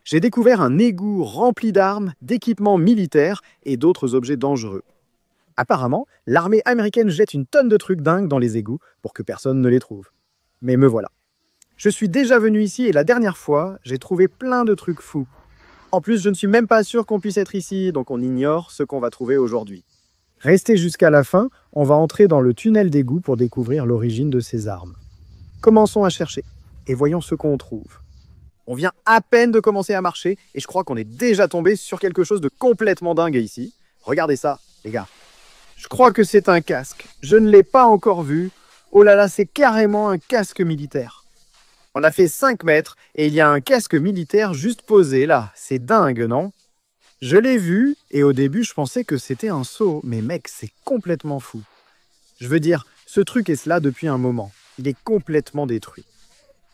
J'ai découvert un égout rempli d'armes, d'équipements militaires et d'autres objets dangereux. Apparemment, l'armée américaine jette une tonne de trucs dingues dans les égouts pour que personne ne les trouve. Mais me voilà. Je suis déjà venu ici et la dernière fois, j'ai trouvé plein de trucs fous. En plus, je ne suis même pas sûr qu'on puisse être ici, donc on ignore ce qu'on va trouver aujourd'hui. Restez jusqu'à la fin, on va entrer dans le tunnel d'égout pour découvrir l'origine de ces armes. Commençons à chercher et voyons ce qu'on trouve. On vient à peine de commencer à marcher et je crois qu'on est déjà tombé sur quelque chose de complètement dingue ici. Regardez ça, les gars. Je crois que c'est un casque. Je ne l'ai pas encore vu. Oh là là, c'est carrément un casque militaire. On a fait 5 mètres et il y a un casque militaire juste posé là. C'est dingue, non? Je l'ai vu et au début je pensais que c'était un seau. Mais mec, c'est complètement fou. Je veux dire, ce truc est là depuis un moment. Il est complètement détruit.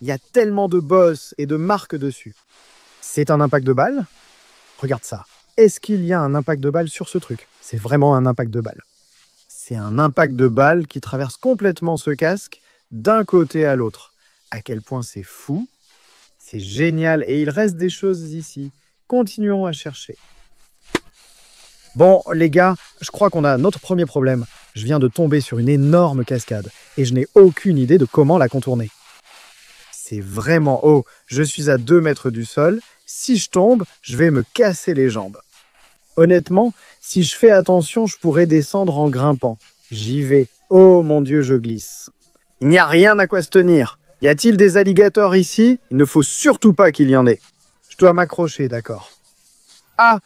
Il y a tellement de bosses et de marques dessus. C'est un impact de balle? Regarde ça. Est-ce qu'il y a un impact de balle sur ce truc? C'est vraiment un impact de balle. C'est un impact de balle qui traverse complètement ce casque d'un côté à l'autre. À quel point c'est fou. C'est génial et il reste des choses ici. Continuons à chercher. Bon, les gars, je crois qu'on a notre premier problème. Je viens de tomber sur une énorme cascade et je n'ai aucune idée de comment la contourner. C'est vraiment haut. Je suis à 2 mètres du sol. Si je tombe, je vais me casser les jambes. Honnêtement, si je fais attention, je pourrais descendre en grimpant. J'y vais. Oh mon Dieu, je glisse. Il n'y a rien à quoi se tenir. Y a-t-il des alligators ici? Il ne faut surtout pas qu'il y en ait. Je dois m'accrocher, d'accord. Ah!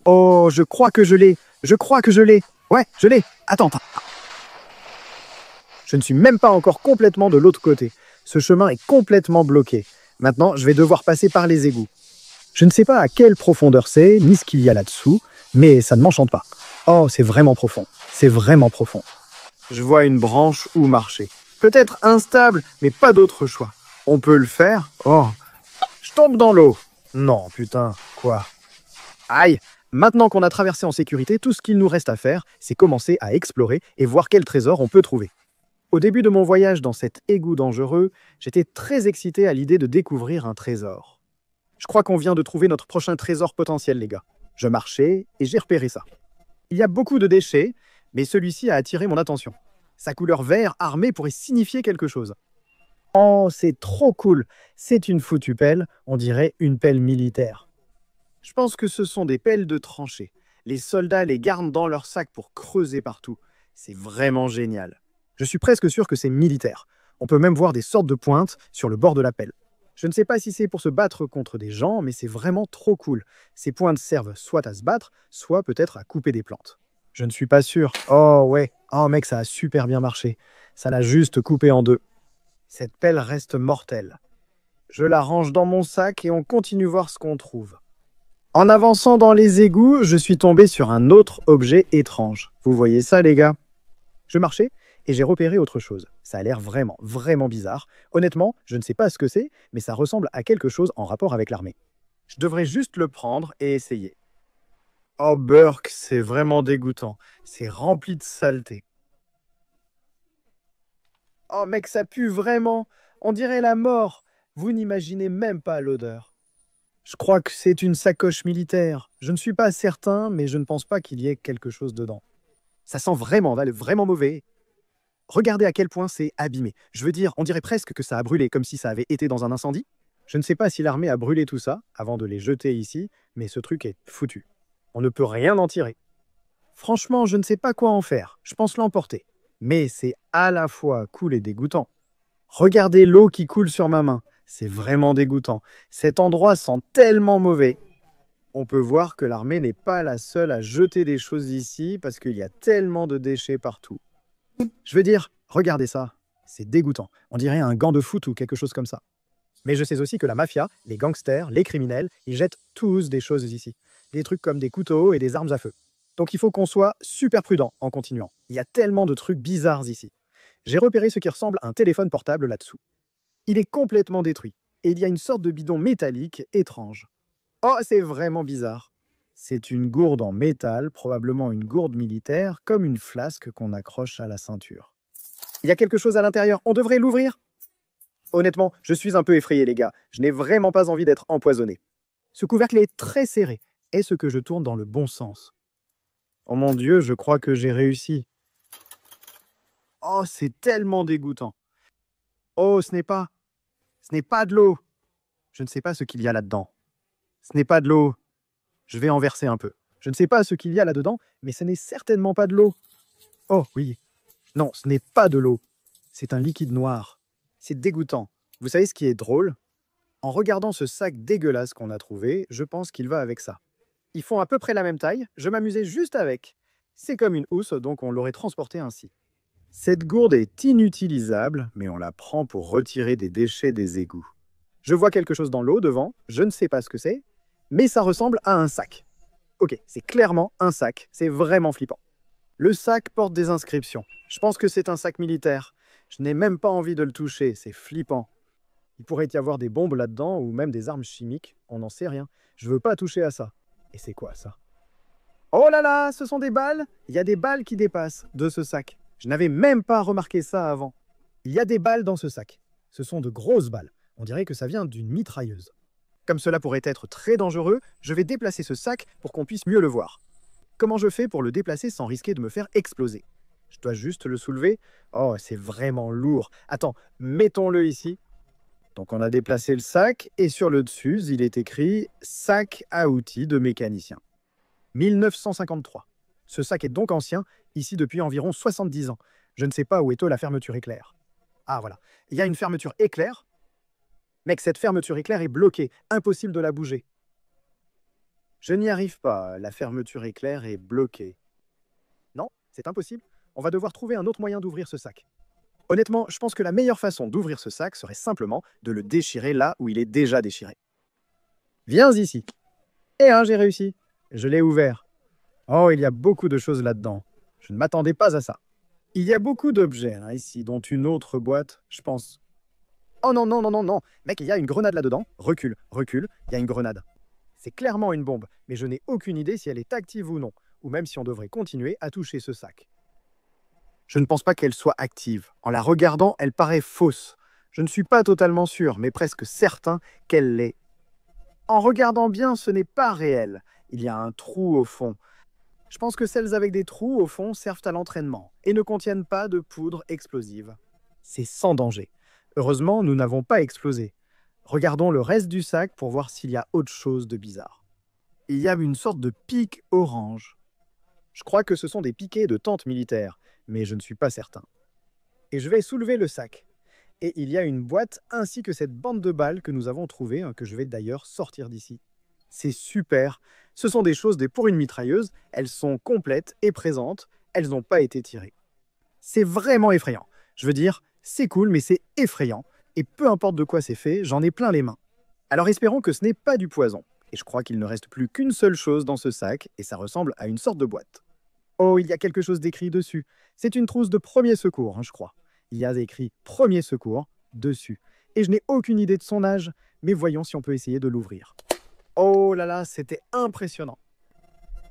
Oh, je crois que je l'ai. Je crois que je l'ai. Ouais, je l'ai. Attends. Je ne suis même pas encore complètement de l'autre côté. Ce chemin est complètement bloqué. Maintenant, je vais devoir passer par les égouts. Je ne sais pas à quelle profondeur c'est, ni ce qu'il y a là-dessous, mais ça ne m'enchante pas. Oh, c'est vraiment profond. C'est vraiment profond. Je vois une branche où marcher. Peut-être instable, mais pas d'autre choix. On peut le faire? Oh, je tombe dans l'eau. Non, putain, quoi? Aïe! Maintenant qu'on a traversé en sécurité, tout ce qu'il nous reste à faire, c'est commencer à explorer et voir quel trésor on peut trouver. Au début de mon voyage dans cet égout dangereux, j'étais très excité à l'idée de découvrir un trésor. Je crois qu'on vient de trouver notre prochain trésor potentiel, les gars. Je marchais et j'ai repéré ça. Il y a beaucoup de déchets, mais celui-ci a attiré mon attention. Sa couleur vert armé pourrait signifier quelque chose. Oh, c'est trop cool! C'est une foutue pelle, on dirait une pelle militaire. Je pense que ce sont des pelles de tranchée. Les soldats les gardent dans leurs sacs pour creuser partout. C'est vraiment génial. Je suis presque sûr que c'est militaire. On peut même voir des sortes de pointes sur le bord de la pelle. Je ne sais pas si c'est pour se battre contre des gens, mais c'est vraiment trop cool. Ces pointes servent soit à se battre, soit peut-être à couper des plantes. Je ne suis pas sûr. Oh ouais, oh mec, ça a super bien marché. Ça l'a juste coupé en deux. Cette pelle reste mortelle. Je la range dans mon sac et on continue voir ce qu'on trouve. En avançant dans les égouts, je suis tombé sur un autre objet étrange. Vous voyez ça, les gars? Je marchais et j'ai repéré autre chose. Ça a l'air vraiment, vraiment bizarre. Honnêtement, je ne sais pas ce que c'est, mais ça ressemble à quelque chose en rapport avec l'armée. Je devrais juste le prendre et essayer. Oh, Burk, c'est vraiment dégoûtant. C'est rempli de saleté. Oh, mec, ça pue vraiment. On dirait la mort. Vous n'imaginez même pas l'odeur. Je crois que c'est une sacoche militaire. Je ne suis pas certain, mais je ne pense pas qu'il y ait quelque chose dedans. Ça sent vraiment mauvais. Regardez à quel point c'est abîmé. Je veux dire, on dirait presque que ça a brûlé, comme si ça avait été dans un incendie. Je ne sais pas si l'armée a brûlé tout ça, avant de les jeter ici, mais ce truc est foutu. On ne peut rien en tirer. Franchement, je ne sais pas quoi en faire. Je pense l'emporter. Mais c'est à la fois cool et dégoûtant. Regardez l'eau qui coule sur ma main. C'est vraiment dégoûtant. Cet endroit sent tellement mauvais. On peut voir que l'armée n'est pas la seule à jeter des choses ici parce qu'il y a tellement de déchets partout. Je veux dire, regardez ça. C'est dégoûtant. On dirait un gant de foot ou quelque chose comme ça. Mais je sais aussi que la mafia, les gangsters, les criminels, ils jettent tous des choses ici. Des trucs comme des couteaux et des armes à feu. Donc il faut qu'on soit super prudent en continuant. Il y a tellement de trucs bizarres ici. J'ai repéré ce qui ressemble à un téléphone portable là-dessous. Il est complètement détruit. Et il y a une sorte de bidon métallique étrange. Oh, c'est vraiment bizarre. C'est une gourde en métal, probablement une gourde militaire, comme une flasque qu'on accroche à la ceinture. Il y a quelque chose à l'intérieur, on devrait l'ouvrir? Honnêtement, je suis un peu effrayé, les gars. Je n'ai vraiment pas envie d'être empoisonné. Ce couvercle est très serré. Est-ce que je tourne dans le bon sens? Oh mon Dieu, je crois que j'ai réussi. Oh, c'est tellement dégoûtant. Oh, ce n'est pas de l'eau. Je ne sais pas ce qu'il y a là-dedans. Ce n'est pas de l'eau. Je vais en verser un peu. Je ne sais pas ce qu'il y a là-dedans, mais ce n'est certainement pas de l'eau. Oh oui. Non, ce n'est pas de l'eau. C'est un liquide noir. C'est dégoûtant. Vous savez ce qui est drôle? En regardant ce sac dégueulasse qu'on a trouvé, je pense qu'il va avec ça. Ils font à peu près la même taille, je m'amusais juste avec. C'est comme une housse, donc on l'aurait transporté ainsi. Cette gourde est inutilisable, mais on la prend pour retirer des déchets des égouts. Je vois quelque chose dans l'eau devant, je ne sais pas ce que c'est, mais ça ressemble à un sac. Ok, c'est clairement un sac, c'est vraiment flippant. Le sac porte des inscriptions. Je pense que c'est un sac militaire. Je n'ai même pas envie de le toucher, c'est flippant. Il pourrait y avoir des bombes là-dedans ou même des armes chimiques, on n'en sait rien. Je veux pas toucher à ça. Et c'est quoi ça? Oh là là, ce sont des balles? Il y a des balles qui dépassent de ce sac. Je n'avais même pas remarqué ça avant. Il y a des balles dans ce sac. Ce sont de grosses balles. On dirait que ça vient d'une mitrailleuse. Comme cela pourrait être très dangereux, je vais déplacer ce sac pour qu'on puisse mieux le voir. Comment je fais pour le déplacer sans risquer de me faire exploser? Je dois juste le soulever. Oh, c'est vraiment lourd. Attends, mettons-le ici. Donc on a déplacé le sac et sur le dessus, il est écrit « Sac à outils de mécanicien ». 1953. Ce sac est donc ancien, ici depuis environ 70 ans. Je ne sais pas où est la fermeture éclair. Ah voilà, il y a une fermeture éclair. Mec, cette fermeture éclair est bloquée, impossible de la bouger. Je n'y arrive pas, la fermeture éclair est bloquée. Non, c'est impossible. On va devoir trouver un autre moyen d'ouvrir ce sac. Honnêtement, je pense que la meilleure façon d'ouvrir ce sac serait simplement de le déchirer là où il est déjà déchiré. Viens ici. Eh hein, j'ai réussi. Je l'ai ouvert. Oh, il y a beaucoup de choses là-dedans. Je ne m'attendais pas à ça. Il y a beaucoup d'objets ici, dont une autre boîte, je pense. Oh non, non, non, non, non. Mec, il y a une grenade là-dedans. Recule, recule, il y a une grenade. C'est clairement une bombe, mais je n'ai aucune idée si elle est active ou non, ou même si on devrait continuer à toucher ce sac. Je ne pense pas qu'elle soit active. En la regardant, elle paraît fausse. Je ne suis pas totalement sûr, mais presque certain qu'elle l'est. En regardant bien, ce n'est pas réel. Il y a un trou au fond. Je pense que celles avec des trous au fond servent à l'entraînement et ne contiennent pas de poudre explosive. C'est sans danger. Heureusement, nous n'avons pas explosé. Regardons le reste du sac pour voir s'il y a autre chose de bizarre. Il y a une sorte de pic orange. Je crois que ce sont des piquets de tentes militaires, mais je ne suis pas certain. Et je vais soulever le sac. Et il y a une boîte ainsi que cette bande de balles que nous avons trouvée, que je vais d'ailleurs sortir d'ici. C'est super. Ce sont des choses pour une mitrailleuse. Elles sont complètes et présentes. Elles n'ont pas été tirées. C'est vraiment effrayant. Je veux dire, c'est cool, mais c'est effrayant. Et peu importe de quoi c'est fait, j'en ai plein les mains. Alors espérons que ce n'est pas du poison. Et je crois qu'il ne reste plus qu'une seule chose dans ce sac, et ça ressemble à une sorte de boîte. Oh, il y a quelque chose d'écrit dessus. C'est une trousse de premier secours, je crois. Il y a écrit « Premier secours » dessus. Et je n'ai aucune idée de son âge, mais voyons si on peut essayer de l'ouvrir. Oh là là, c'était impressionnant.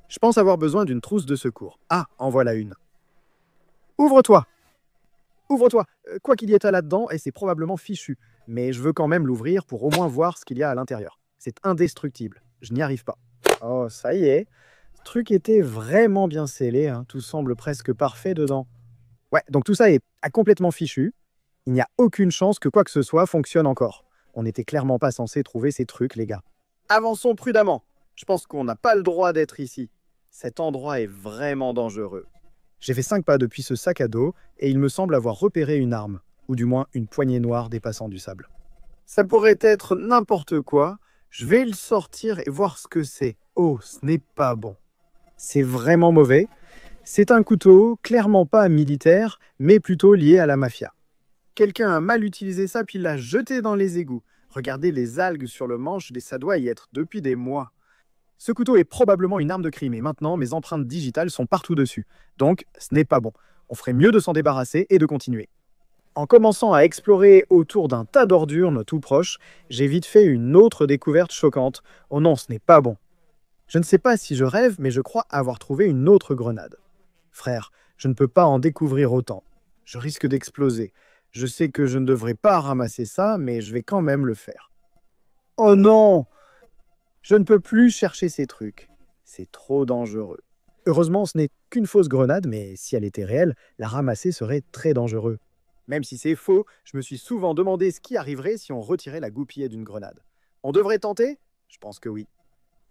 Je pense avoir besoin d'une trousse de secours. Ah, en voilà une. Ouvre-toi! Ouvre-toi! Quoi qu'il y ait là-dedans, et c'est probablement fichu. Mais je veux quand même l'ouvrir pour au moins voir ce qu'il y a à l'intérieur. C'est indestructible. Je n'y arrive pas. Oh, ça y est. Ce truc était vraiment bien scellé. Tout semble presque parfait dedans. Ouais, donc tout ça est complètement fichu. Il n'y a aucune chance que quoi que ce soit fonctionne encore. On n'était clairement pas censé trouver ces trucs, les gars. Avançons prudemment. Je pense qu'on n'a pas le droit d'être ici. Cet endroit est vraiment dangereux. J'ai fait 5 pas depuis ce sac à dos et il me semble avoir repéré une arme, ou du moins une poignée noire dépassant du sable. Ça pourrait être n'importe quoi. Je vais le sortir et voir ce que c'est. Oh, ce n'est pas bon. C'est vraiment mauvais. C'est un couteau, clairement pas militaire, mais plutôt lié à la mafia. Quelqu'un a mal utilisé ça puis l'a jeté dans les égouts. Regardez les algues sur le manche, ça doit y être depuis des mois. Ce couteau est probablement une arme de crime et maintenant mes empreintes digitales sont partout dessus. Donc ce n'est pas bon. On ferait mieux de s'en débarrasser et de continuer. En commençant à explorer autour d'un tas d'ordures tout proche, j'ai vite fait une autre découverte choquante. Oh non, ce n'est pas bon. Je ne sais pas si je rêve, mais je crois avoir trouvé une autre grenade. Frère, je ne peux pas en découvrir autant. Je risque d'exploser. Je sais que je ne devrais pas ramasser ça, mais je vais quand même le faire. Oh non! Je ne peux plus chercher ces trucs. C'est trop dangereux. Heureusement, ce n'est qu'une fausse grenade, mais si elle était réelle, la ramasser serait très dangereux. Même si c'est faux, je me suis souvent demandé ce qui arriverait si on retirait la goupille d'une grenade. On devrait tenter? Je pense que oui.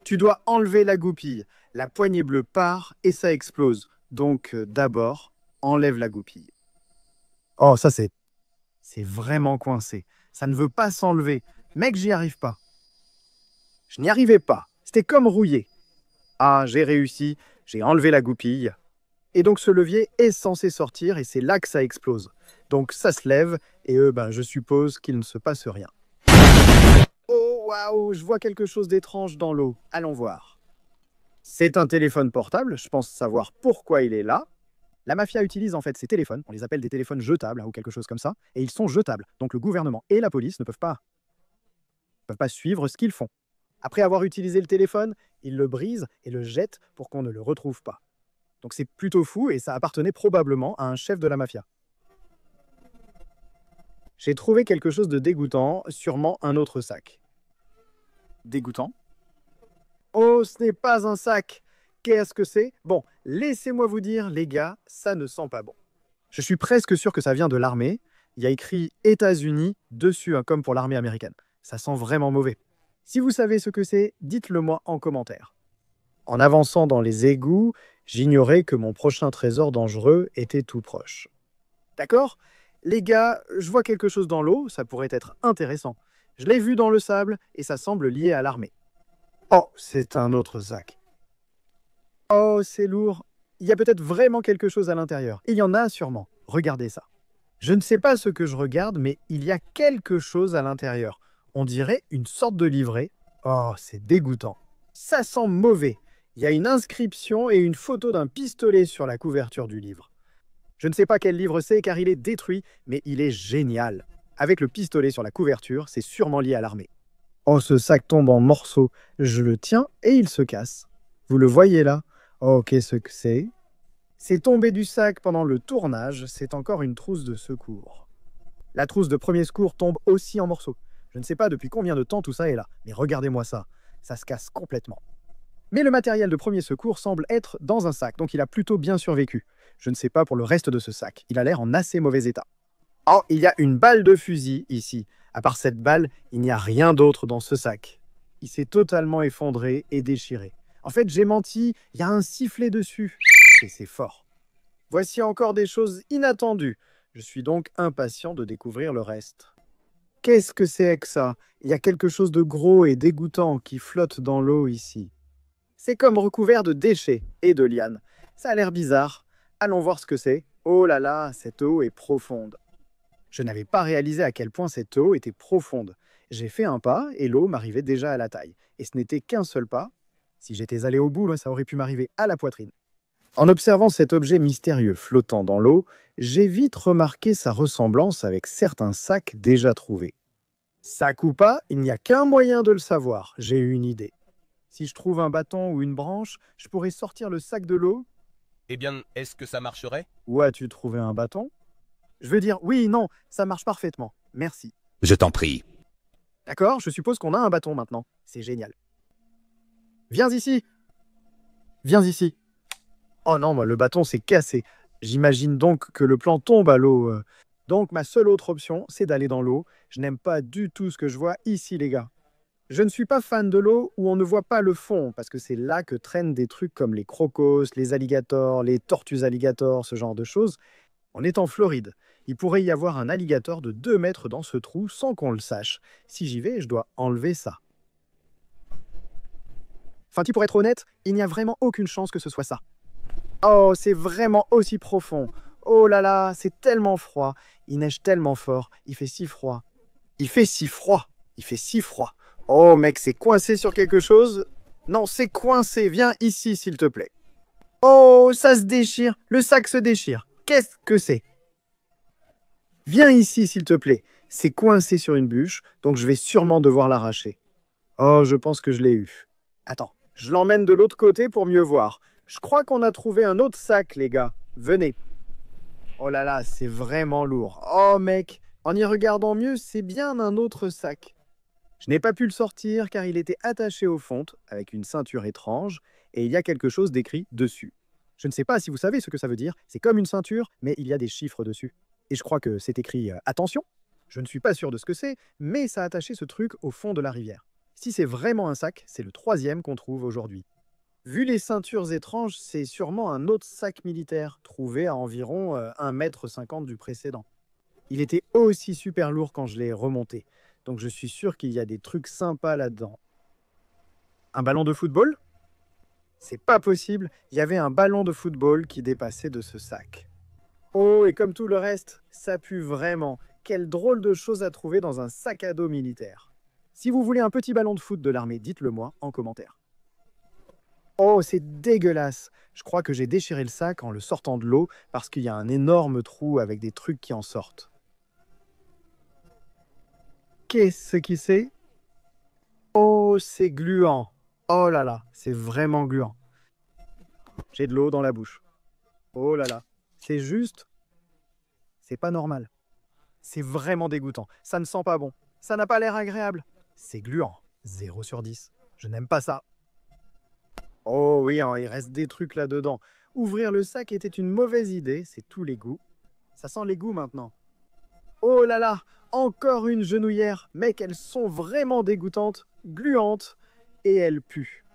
Tu dois enlever la goupille. La poignée bleue part et ça explose. Donc d'abord, enlève la goupille. Oh, ça c'est... C'est vraiment coincé. Ça ne veut pas s'enlever. Mec, j'y arrive pas. Je n'y arrivais pas. C'était comme rouillé. Ah, j'ai réussi. J'ai enlevé la goupille. Et donc ce levier est censé sortir et c'est là que ça explose. Donc ça se lève et je suppose qu'il ne se passe rien. Oh waouh, je vois quelque chose d'étrange dans l'eau. Allons voir. C'est un téléphone portable, je pense savoir pourquoi il est là. La mafia utilise en fait ces téléphones, on les appelle des téléphones jetables ou quelque chose comme ça, et ils sont jetables. Donc le gouvernement et la police ne peuvent pas suivre ce qu'ils font. Après avoir utilisé le téléphone, ils le brisent et le jettent pour qu'on ne le retrouve pas. Donc c'est plutôt fou et ça appartenait probablement à un chef de la mafia. J'ai trouvé quelque chose de dégoûtant, sûrement un autre sac. Dégoûtant? Oh, ce n'est pas un sac! Qu'est-ce que c'est? Bon, laissez-moi vous dire, les gars, ça ne sent pas bon. Je suis presque sûr que ça vient de l'armée. Il y a écrit États-Unis dessus, comme pour l'armée américaine. Ça sent vraiment mauvais. Si vous savez ce que c'est, dites-le moi en commentaire. En avançant dans les égouts, j'ignorais que mon prochain trésor dangereux était tout proche. D'accord? Les gars, je vois quelque chose dans l'eau, ça pourrait être intéressant. Je l'ai vu dans le sable et ça semble lié à l'armée. Oh, c'est un autre sac. Oh, c'est lourd. Il y a peut-être vraiment quelque chose à l'intérieur. Il y en a sûrement. Regardez ça. Je ne sais pas ce que je regarde, mais il y a quelque chose à l'intérieur. On dirait une sorte de livret. Oh, c'est dégoûtant. Ça sent mauvais. Il y a une inscription et une photo d'un pistolet sur la couverture du livre. Je ne sais pas quel livre c'est car il est détruit, mais il est génial. Avec le pistolet sur la couverture, c'est sûrement lié à l'armée. Oh, ce sac tombe en morceaux. Je le tiens et il se casse. Vous le voyez là? Oh, qu'est-ce que c'est? C'est tombé du sac pendant le tournage, c'est encore une trousse de secours. La trousse de premier secours tombe aussi en morceaux. Je ne sais pas depuis combien de temps tout ça est là, mais regardez-moi ça. Ça se casse complètement. Mais le matériel de premier secours semble être dans un sac, donc il a plutôt bien survécu. Je ne sais pas pour le reste de ce sac. Il a l'air en assez mauvais état. Oh, il y a une balle de fusil ici. À part cette balle, il n'y a rien d'autre dans ce sac. Il s'est totalement effondré et déchiré. En fait, j'ai menti, il y a un sifflet dessus. Et c'est fort. Voici encore des choses inattendues. Je suis donc impatient de découvrir le reste. Qu'est-ce que c'est que ça? Il y a quelque chose de gros et dégoûtant qui flotte dans l'eau ici. C'est comme recouvert de déchets et de lianes. Ça a l'air bizarre. Allons voir ce que c'est. Oh là là, cette eau est profonde. Je n'avais pas réalisé à quel point cette eau était profonde. J'ai fait un pas et l'eau m'arrivait déjà à la taille. Et ce n'était qu'un seul pas. Si j'étais allé au bout, ça aurait pu m'arriver à la poitrine. En observant cet objet mystérieux flottant dans l'eau, j'ai vite remarqué sa ressemblance avec certains sacs déjà trouvés. Sac ou pas, il n'y a qu'un moyen de le savoir. J'ai eu une idée. Si je trouve un bâton ou une branche, je pourrais sortir le sac de l'eau. Eh bien, est-ce que ça marcherait? Où as-tu trouvé un bâton? Je veux dire, oui, non, ça marche parfaitement. Merci. Je t'en prie. D'accord, je suppose qu'on a un bâton maintenant. C'est génial. Viens ici. Viens ici. Oh non, le bâton s'est cassé. J'imagine donc que le plan tombe à l'eau. Donc ma seule autre option, c'est d'aller dans l'eau. Je n'aime pas du tout ce que je vois ici, les gars. Je ne suis pas fan de l'eau où on ne voit pas le fond, parce que c'est là que traînent des trucs comme les crocos, les alligators, les tortues alligators, ce genre de choses. On est en Floride. Il pourrait y avoir un alligator de 2 mètres dans ce trou sans qu'on le sache. Si j'y vais, je dois enlever ça. Enfin, pour être honnête, il n'y a vraiment aucune chance que ce soit ça. Oh, c'est vraiment aussi profond. Oh là là, c'est tellement froid. Il neige tellement fort. Il fait si froid. Il fait si froid. Il fait si froid. Oh mec, c'est coincé sur quelque chose? Non, c'est coincé. Viens ici, s'il te plaît. Oh, ça se déchire. Le sac se déchire. Qu'est-ce que c'est? Viens ici, s'il te plaît. C'est coincé sur une bûche, donc je vais sûrement devoir l'arracher. Oh, je pense que je l'ai eu. Attends, je l'emmène de l'autre côté pour mieux voir. Je crois qu'on a trouvé un autre sac, les gars. Venez. Oh là là, c'est vraiment lourd. Oh mec, en y regardant mieux, c'est bien un autre sac. Je n'ai pas pu le sortir car il était attaché aux fontes avec une ceinture étrange et il y a quelque chose d'écrit dessus. Je ne sais pas si vous savez ce que ça veut dire. C'est comme une ceinture, mais il y a des chiffres dessus. Et je crois que c'est écrit attention. Je ne suis pas sûr de ce que c'est, mais ça a attaché ce truc au fond de la rivière. Si c'est vraiment un sac, c'est le troisième qu'on trouve aujourd'hui. Vu les ceintures étranges, c'est sûrement un autre sac militaire, trouvé à environ 1,50 m du précédent. Il était aussi super lourd quand je l'ai remonté, donc je suis sûr qu'il y a des trucs sympas là-dedans. Un ballon de football? C'est pas possible, il y avait un ballon de football qui dépassait de ce sac. Oh, et comme tout le reste, ça pue vraiment. Quelle drôle de chose à trouver dans un sac à dos militaire. Si vous voulez un petit ballon de foot de l'armée, dites-le moi en commentaire. Oh, c'est dégueulasse. Je crois que j'ai déchiré le sac en le sortant de l'eau parce qu'il y a un énorme trou avec des trucs qui en sortent. Qu'est-ce qui c'est? Oh, c'est gluant. Oh là là, c'est vraiment gluant. J'ai de l'eau dans la bouche. Oh là là, c'est juste... C'est pas normal. C'est vraiment dégoûtant. Ça ne sent pas bon. Ça n'a pas l'air agréable. C'est gluant. 0 sur 10. Je n'aime pas ça. Oh oui, hein, il reste des trucs là-dedans. Ouvrir le sac était une mauvaise idée, c'est tous les goûts. Ça sent les goûts maintenant. Oh là là, encore une genouillère. Mec, elles sont vraiment dégoûtantes, gluantes, et elles puent.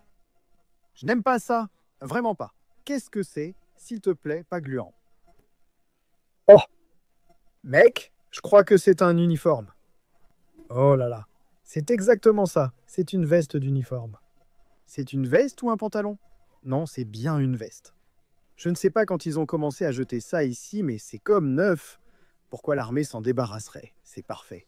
Je n'aime pas ça, vraiment pas. Qu'est-ce que c'est, s'il te plaît, pas gluant? Oh, mec, je crois que c'est un uniforme. Oh là là, c'est exactement ça, c'est une veste d'uniforme. C'est une veste ou un pantalon? Non, c'est bien une veste. Je ne sais pas quand ils ont commencé à jeter ça ici, mais c'est comme neuf. Pourquoi l'armée s'en débarrasserait? C'est parfait.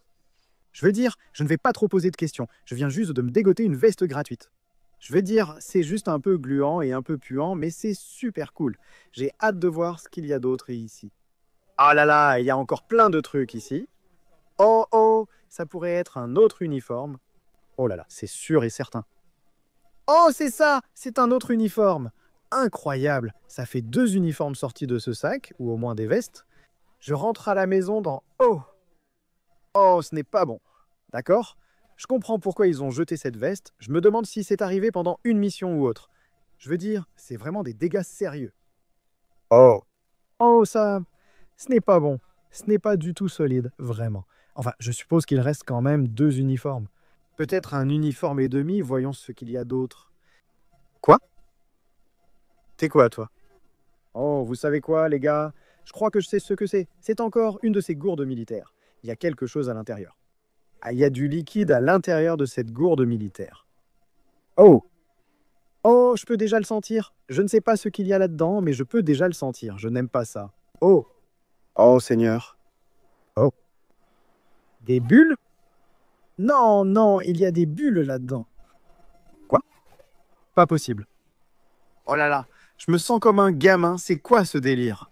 Je veux dire, je ne vais pas trop poser de questions. Je viens juste de me dégoter une veste gratuite. Je veux dire, c'est juste un peu gluant et un peu puant, mais c'est super cool. J'ai hâte de voir ce qu'il y a d'autre ici. Ah là là, il y a encore plein de trucs ici. Oh oh, ça pourrait être un autre uniforme. Oh là là, c'est sûr et certain. Oh, c'est ça! C'est un autre uniforme! Incroyable! Ça fait 2 uniformes sortis de ce sac, ou au moins des vestes. Je rentre à la maison dans... Oh! Oh, ce n'est pas bon. D'accord? Je comprends pourquoi ils ont jeté cette veste. Je me demande si c'est arrivé pendant une mission ou autre. Je veux dire, c'est vraiment des dégâts sérieux. Oh! Oh, ça... Ce n'est pas bon. Ce n'est pas du tout solide, vraiment. Enfin, je suppose qu'il reste quand même 2 uniformes. Peut-être un uniforme et demi, voyons ce qu'il y a d'autre. Quoi? T'es quoi, toi? Oh, vous savez quoi, les gars? Je crois que je sais ce que c'est. C'est encore une de ces gourdes militaires. Il y a quelque chose à l'intérieur. Ah, il y a du liquide à l'intérieur de cette gourde militaire. Oh! Oh, je peux déjà le sentir. Je ne sais pas ce qu'il y a là-dedans, mais je peux déjà le sentir. Je n'aime pas ça. Oh! Oh, Seigneur. Oh. Des bulles? Non, non, il y a des bulles là-dedans. Quoi? Pas possible. Oh là là, je me sens comme un gamin, c'est quoi ce délire?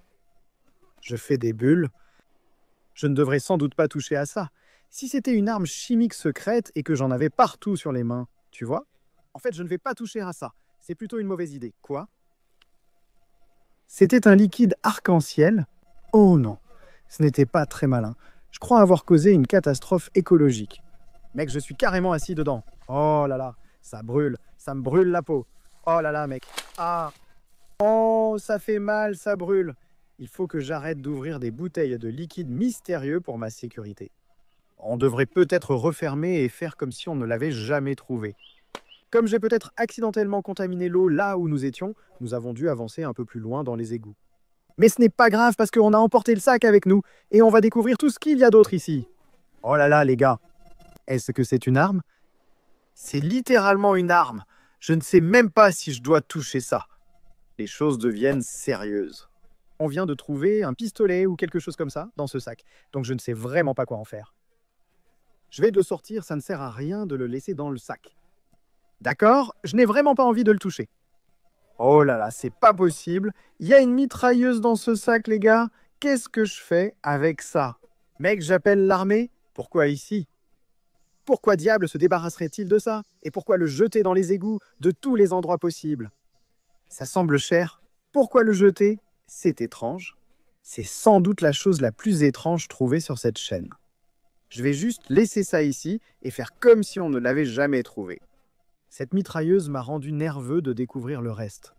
Je fais des bulles. Je ne devrais sans doute pas toucher à ça. Si c'était une arme chimique secrète et que j'en avais partout sur les mains, tu vois? En fait, je ne vais pas toucher à ça. C'est plutôt une mauvaise idée. Quoi? C'était un liquide arc-en-ciel? Oh non, ce n'était pas très malin. Je crois avoir causé une catastrophe écologique. Mec, je suis carrément assis dedans. Oh là là, ça brûle, ça me brûle la peau. Oh là là, mec. Ah. Oh, ça fait mal, ça brûle. Il faut que j'arrête d'ouvrir des bouteilles de liquide mystérieux pour ma sécurité. On devrait peut-être refermer et faire comme si on ne l'avait jamais trouvé. Comme j'ai peut-être accidentellement contaminé l'eau là où nous étions, nous avons dû avancer un peu plus loin dans les égouts. Mais ce n'est pas grave parce qu'on a emporté le sac avec nous et on va découvrir tout ce qu'il y a d'autre ici. Oh là là, les gars. Est-ce que c'est une arme? C'est littéralement une arme. Je ne sais même pas si je dois toucher ça. Les choses deviennent sérieuses. On vient de trouver un pistolet ou quelque chose comme ça dans ce sac, donc je ne sais vraiment pas quoi en faire. Je vais le sortir, ça ne sert à rien de le laisser dans le sac. D'accord? Je n'ai vraiment pas envie de le toucher. Oh là là, c'est pas possible. Il y a une mitrailleuse dans ce sac, les gars. Qu'est-ce que je fais avec ça? Mec, j'appelle l'armée? Pourquoi ici? Pourquoi diable se débarrasserait-il de ça? Et pourquoi le jeter dans les égouts de tous les endroits possibles? Ça semble cher. Pourquoi le jeter? C'est étrange. C'est sans doute la chose la plus étrange trouvée sur cette chaîne. Je vais juste laisser ça ici et faire comme si on ne l'avait jamais trouvé. Cette mitrailleuse m'a rendu nerveux de découvrir le reste.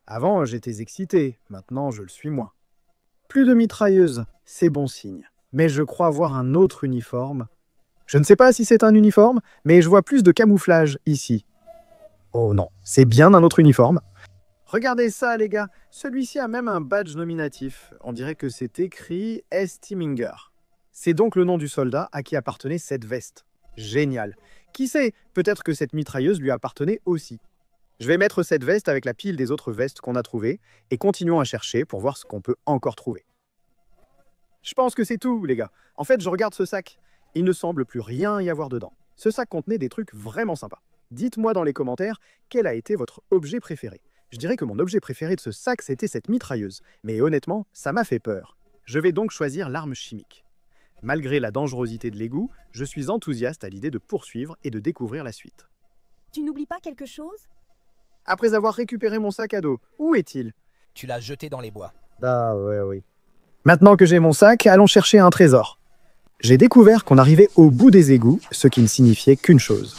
Avant, j'étais excité, maintenant je le suis moins. Plus de mitrailleuses, c'est bon signe. Mais je crois voir un autre uniforme. Je ne sais pas si c'est un uniforme, mais je vois plus de camouflage ici. Oh non, c'est bien un autre uniforme. Regardez ça les gars, celui-ci a même un badge nominatif. On dirait que c'est écrit Estiminger. C'est donc le nom du soldat à qui appartenait cette veste. Génial. Qui sait, peut-être que cette mitrailleuse lui appartenait aussi. Je vais mettre cette veste avec la pile des autres vestes qu'on a trouvées et continuons à chercher pour voir ce qu'on peut encore trouver. Je pense que c'est tout, les gars. En fait, je regarde ce sac. Il ne semble plus rien y avoir dedans. Ce sac contenait des trucs vraiment sympas. Dites-moi dans les commentaires quel a été votre objet préféré. Je dirais que mon objet préféré de ce sac, c'était cette mitrailleuse. Mais honnêtement, ça m'a fait peur. Je vais donc choisir l'arme chimique. Malgré la dangerosité de l'égout, je suis enthousiaste à l'idée de poursuivre et de découvrir la suite. Tu n'oublies pas quelque chose? Après avoir récupéré mon sac à dos, où est-il? Tu l'as jeté dans les bois. Ah ouais, oui. Maintenant que j'ai mon sac, allons chercher un trésor. J'ai découvert qu'on arrivait au bout des égouts, ce qui ne signifiait qu'une chose.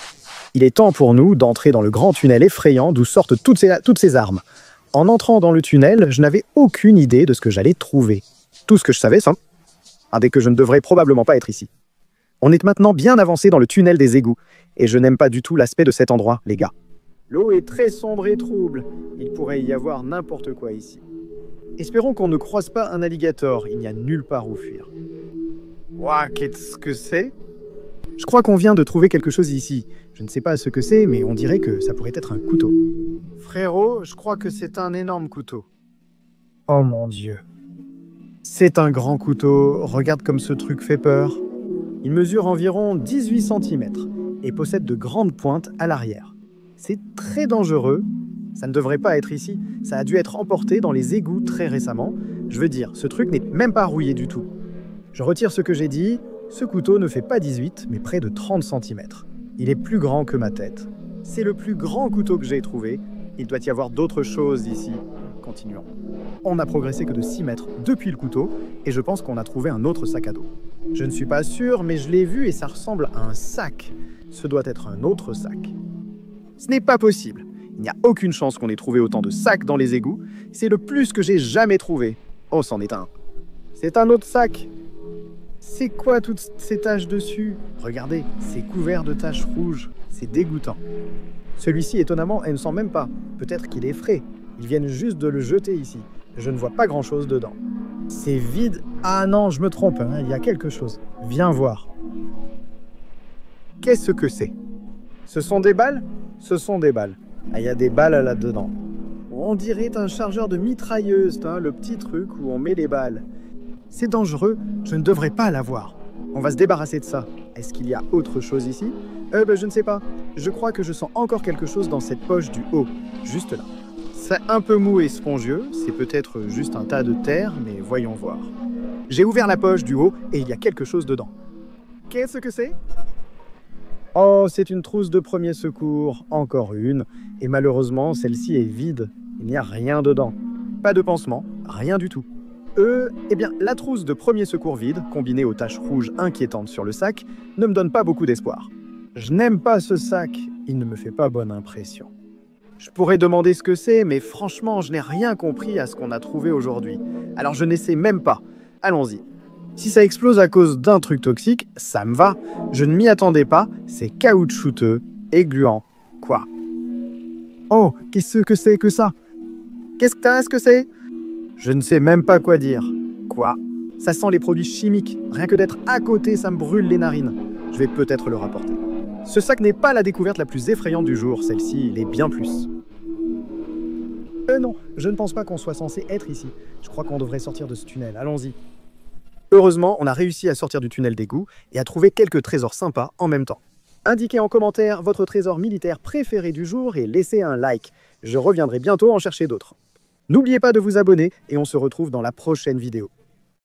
Il est temps pour nous d'entrer dans le grand tunnel effrayant d'où sortent toutes ces armes. En entrant dans le tunnel, je n'avais aucune idée de ce que j'allais trouver. Tout ce que je savais, c'est que je ne devrais probablement pas être ici. On est maintenant bien avancé dans le tunnel des égouts, et je n'aime pas du tout l'aspect de cet endroit, les gars. L'eau est très sombre et trouble. Il pourrait y avoir n'importe quoi ici. Espérons qu'on ne croise pas un alligator, il n'y a nulle part où fuir. Ouah, qu'est-ce que c'est? Je crois qu'on vient de trouver quelque chose ici. Je ne sais pas ce que c'est, mais on dirait que ça pourrait être un couteau. Frérot, je crois que c'est un énorme couteau. Oh mon Dieu. C'est un grand couteau, regarde comme ce truc fait peur. Il mesure environ 18 cm et possède de grandes pointes à l'arrière. C'est très dangereux. Ça ne devrait pas être ici. Ça a dû être emporté dans les égouts très récemment. Je veux dire, ce truc n'est même pas rouillé du tout. Je retire ce que j'ai dit. Ce couteau ne fait pas 18, mais près de 30 cm. Il est plus grand que ma tête. C'est le plus grand couteau que j'ai trouvé. Il doit y avoir d'autres choses ici. Continuons. On n'a progressé que de 6 mètres depuis le couteau, et je pense qu'on a trouvé un autre sac à dos. Je ne suis pas sûr, mais je l'ai vu et ça ressemble à un sac. Ce doit être un autre sac. Ce n'est pas possible. Il n'y a aucune chance qu'on ait trouvé autant de sacs dans les égouts. C'est le plus que j'ai jamais trouvé. Oh, c'en est un. C'est un autre sac. C'est quoi toutes ces taches dessus? Regardez, c'est couvert de taches rouges. C'est dégoûtant. Celui-ci, étonnamment, elle ne sent même pas. Peut-être qu'il est frais. Ils viennent juste de le jeter ici. Je ne vois pas grand-chose dedans. C'est vide. Ah non, je me trompe, hein, il y a quelque chose. Viens voir. Qu'est-ce que c'est? Ce sont des balles? Ce sont des balles. Ah, il y a des balles là-dedans. On dirait un chargeur de mitrailleuse, le petit truc où on met les balles. C'est dangereux, je ne devrais pas l'avoir. On va se débarrasser de ça. Est-ce qu'il y a autre chose ici? Je ne sais pas. Je crois que je sens encore quelque chose dans cette poche du haut, juste là. C'est un peu mou et spongieux, c'est peut-être juste un tas de terre, mais voyons voir. J'ai ouvert la poche du haut et il y a quelque chose dedans. Qu'est-ce que c'est? Oh, c'est une trousse de premier secours, encore une, et malheureusement celle-ci est vide, il n'y a rien dedans. Pas de pansement, rien du tout. Eh bien, la trousse de premier secours vide, combinée aux taches rouges inquiétantes sur le sac, ne me donne pas beaucoup d'espoir. Je n'aime pas ce sac, il ne me fait pas bonne impression. Je pourrais demander ce que c'est, mais franchement, je n'ai rien compris à ce qu'on a trouvé aujourd'hui. Alors je n'essaie même pas. Allons-y. Si ça explose à cause d'un truc toxique, ça me va. Je ne m'y attendais pas, c'est caoutchouteux et gluant. Quoi? Oh, qu'est-ce que c'est que ça? Qu'est-ce que c'est? Je ne sais même pas quoi dire. Quoi? Ça sent les produits chimiques. Rien que d'être à côté, ça me brûle les narines. Je vais peut-être le rapporter. Ce sac n'est pas la découverte la plus effrayante du jour. Celle-ci, l'est bien plus. Non, je ne pense pas qu'on soit censé être ici. Je crois qu'on devrait sortir de ce tunnel. Allons-y. Heureusement, on a réussi à sortir du tunnel d'égout et à trouver quelques trésors sympas en même temps. Indiquez en commentaire votre trésor militaire préféré du jour et laissez un like. Je reviendrai bientôt en chercher d'autres. N'oubliez pas de vous abonner et on se retrouve dans la prochaine vidéo.